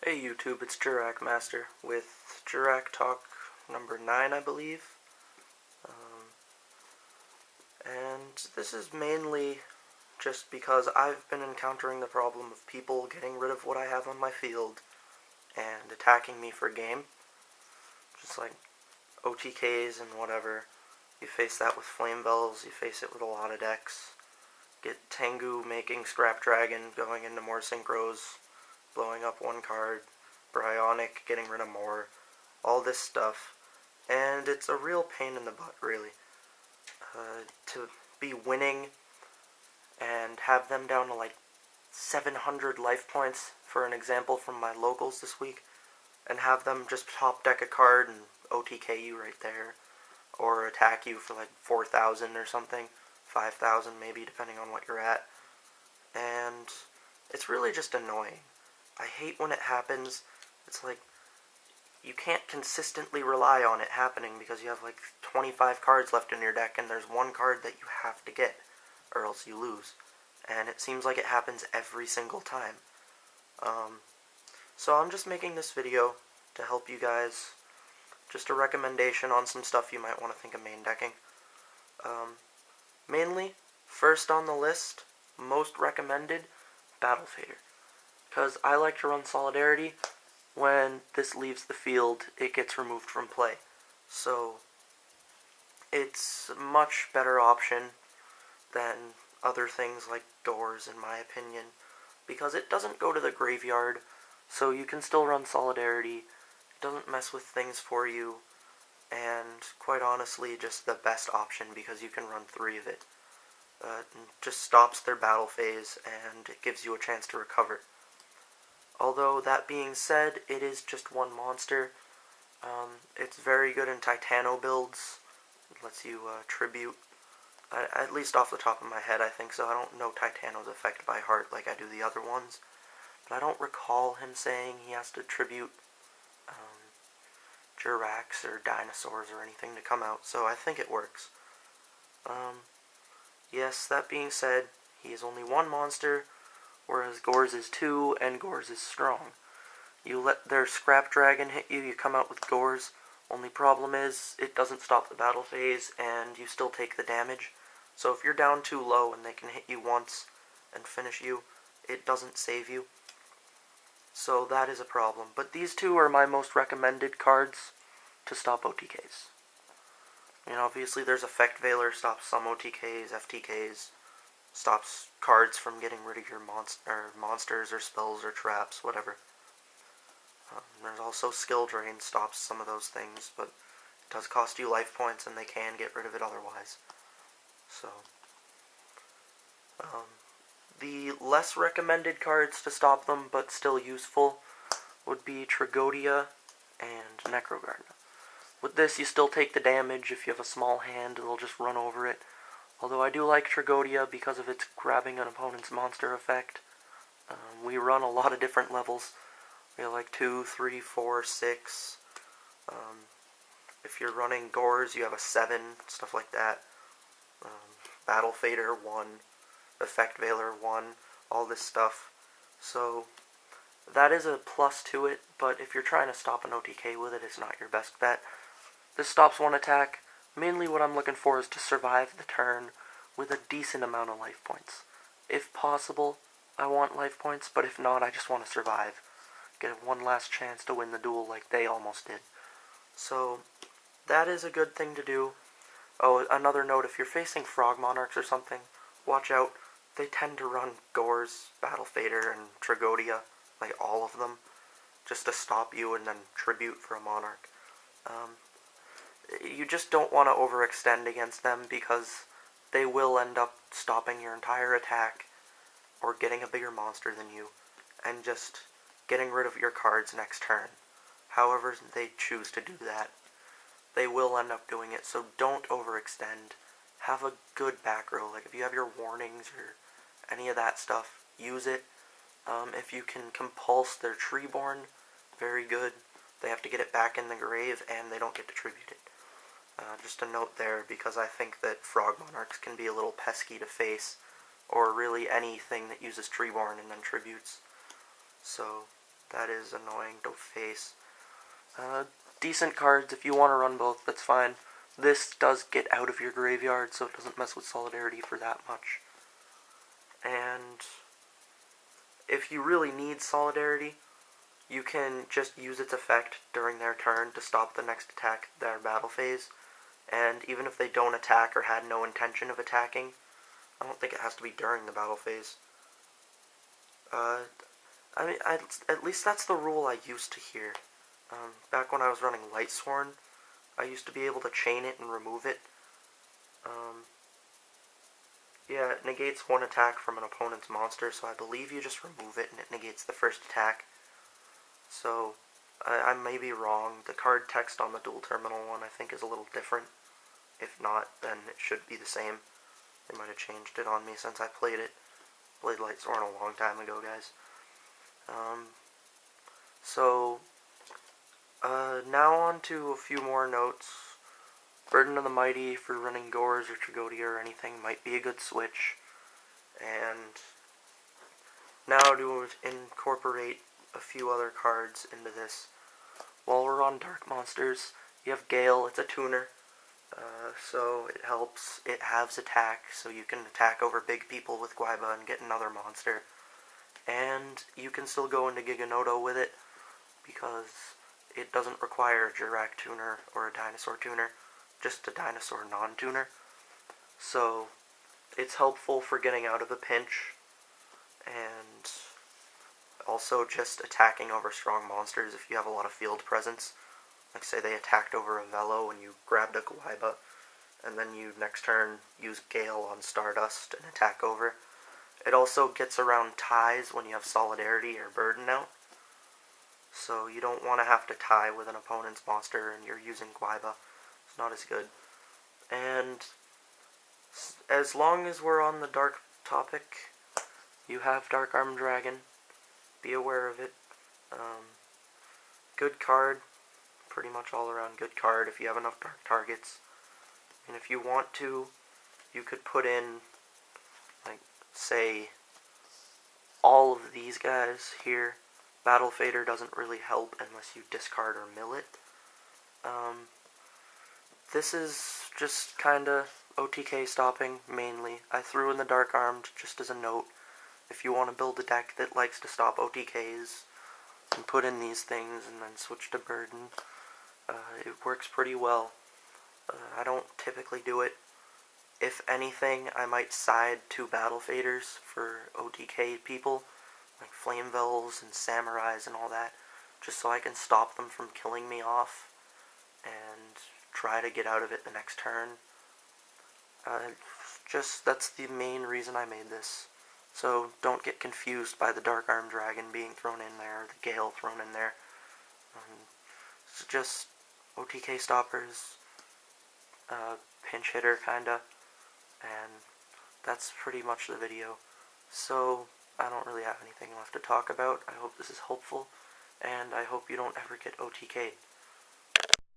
Hey YouTube, it's Jurrac Master with Jurrac Talk number 9, I believe. And this is mainly just because I've been encountering the problem of people getting rid of what I have on my field and attacking me for game. Just like OTKs and whatever. You face that with Flame Bells, you face it with a lot of decks. Get Tengu making Scrap Dragon, going into more synchros, blowing up one card. Bryonic, getting rid of more, all this stuff, and it's a real pain in the butt, really, to be winning and have them down to like 700 life points, for an example from my locals this week, and have them just top deck a card and OTK you right there, or attack you for like 4,000 or something, 5,000 maybe, depending on what you're at, and it's really just annoying. I hate when it happens. It's like, you can't consistently rely on it happening because you have like 25 cards left in your deck and there's one card that you have to get, or else you lose. And it seems like it happens every single time. So I'm just making this video to help you guys. Just a recommendation on some stuff you might want to think of main decking. Mainly, first on the list, most recommended, Battle Fader. Because I like to run Solidarity. When this leaves the field, it gets removed from play. So, it's a much better option than other things like Doors, in my opinion, because it doesn't go to the graveyard, so you can still run Solidarity. It doesn't mess with things for you, and quite honestly, just the best option because you can run 3 of it. It just stops their battle phase, and it gives you a chance to recover. Although, that being said, it is just one monster. It's very good in Titano builds. It lets you tribute. At least off the top of my head, I think so. I don't know Titano's effect by heart like I do the other ones. But I don't recall him saying he has to tribute Jurracs or dinosaurs or anything to come out, so I think it works. Yes, that being said, he is only one monster, whereas Gores is 2, and Gores is strong. You let their Scrap Dragon hit you, you come out with Gores. Only problem is, it doesn't stop the battle phase, and you still take the damage. So if you're down too low and they can hit you once and finish you, it doesn't save you. So that is a problem. But these two are my most recommended cards to stop OTKs. Obviously there's Effect Veiler, stops some OTKs, FTKs, stops cards from getting rid of your monsters or spells or traps, whatever. There's also Skill Drain, stops some of those things, but it does cost you life points and they can get rid of it otherwise. So, the less recommended cards to stop them, but still useful, would be Tragodia and Necrogardna. With this, you still take the damage. If you have a small hand, it'll just run over it. Although I do like Tragodia because of its grabbing an opponent's monster effect. We run a lot of different levels. We have like 2, 3, 4, 6. If you're running Gores, you have a 7, stuff like that. Battle Fader 1, Effect Veiler 1, all this stuff. So, that is a plus to it, but if you're trying to stop an OTK with it, it's not your best bet. This stops one attack. Mainly what I'm looking for is to survive the turn with a decent amount of life points. If possible, I want life points, but if not, I just want to survive. Get one last chance to win the duel like they almost did. So, that is a good thing to do. Oh, another note, if you're facing Frog Monarchs or something, watch out. They tend to run Gores, Battle Fader, and Tragodia, like all of them, just to stop you and then tribute for a Monarch. You just don't want to overextend against them because they will end up stopping your entire attack or getting a bigger monster than you and just getting rid of your cards next turn. However they choose to do that, they will end up doing it, so don't overextend. Have a good back row. Like if you have your warnings or any of that stuff, use it. If you can compulse their Treeborn, very good. They have to get it back in the grave and they don't get to tribute it. Just a note there, because I think that Frog Monarchs can be a little pesky to face, or really anything that uses Treeborn and then tributes. So, That is annoying to face. Decent cards, if you want to run both, that's fine. This does get out of your graveyard, so it doesn't mess with Solidarity for that much. And if you really need Solidarity, you can just use its effect during their turn to stop the next attack, their battle phase. And even if they don't attack or had no intention of attacking, I don't think it has to be during the battle phase. I mean, at least that's the rule I used to hear. Back when I was running Lightsworn, I used to be able to chain it and remove it. Yeah, it negates one attack from an opponent's monster, so I believe you just remove it and it negates the first attack. So, I may be wrong. The card text on the dual terminal one I think is a little different. If not, then it should be the same. They might have changed it on me since I played it. Played Lightsworn a long time ago, guys. Now on to a few more notes. Burden of the Mighty for running Gores or Tragodia or anything might be a good switch. And now to incorporate a few other cards into this. While we're on Dark Monsters, you have Gale, it's a tuner. So it helps, it halves attack, so you can attack over big people with Guaiba and get another monster. And you can still go into Giganoto with it, because it doesn't require a Jurrac tuner or a dinosaur tuner, just a dinosaur non-tuner. So it's helpful for getting out of a pinch, and also just attacking over strong monsters if you have a lot of field presence. Like say they attacked over a Velo and you grabbed a Guaiba, and then you next turn use Gale on Stardust and attack over. It also gets around ties when you have Solidarity or Burden out. So you don't want to have to tie with an opponent's monster and you're using Guaiba. It's not as good. And as long as we're on the dark topic, you have Dark Arm Dragon. Be aware of it. Good card. Pretty much all around good card if you have enough dark targets. And if you want to, you could put in, like, say, all of these guys here. Battle Fader doesn't really help unless you discard or mill it. This is just kinda OTK stopping, mainly. I threw in the Dark Armed just as a note. If you want to build a deck that likes to stop OTKs, and put in these things and then switch to Burden, it works pretty well. I don't typically do it. If anything, I might side to Battle Faders for OTK people, like Flame Vels and Samurais and all that, just so I can stop them from killing me off and try to get out of it the next turn. That's the main reason I made this. So don't get confused by the Dark Arm Dragon being thrown in there, or the Gale thrown in there. It's just OTK stoppers, pinch hitter kinda, and that's pretty much the video. So I don't really have anything left to talk about. I hope this is helpful, and I hope you don't ever get OTK'd.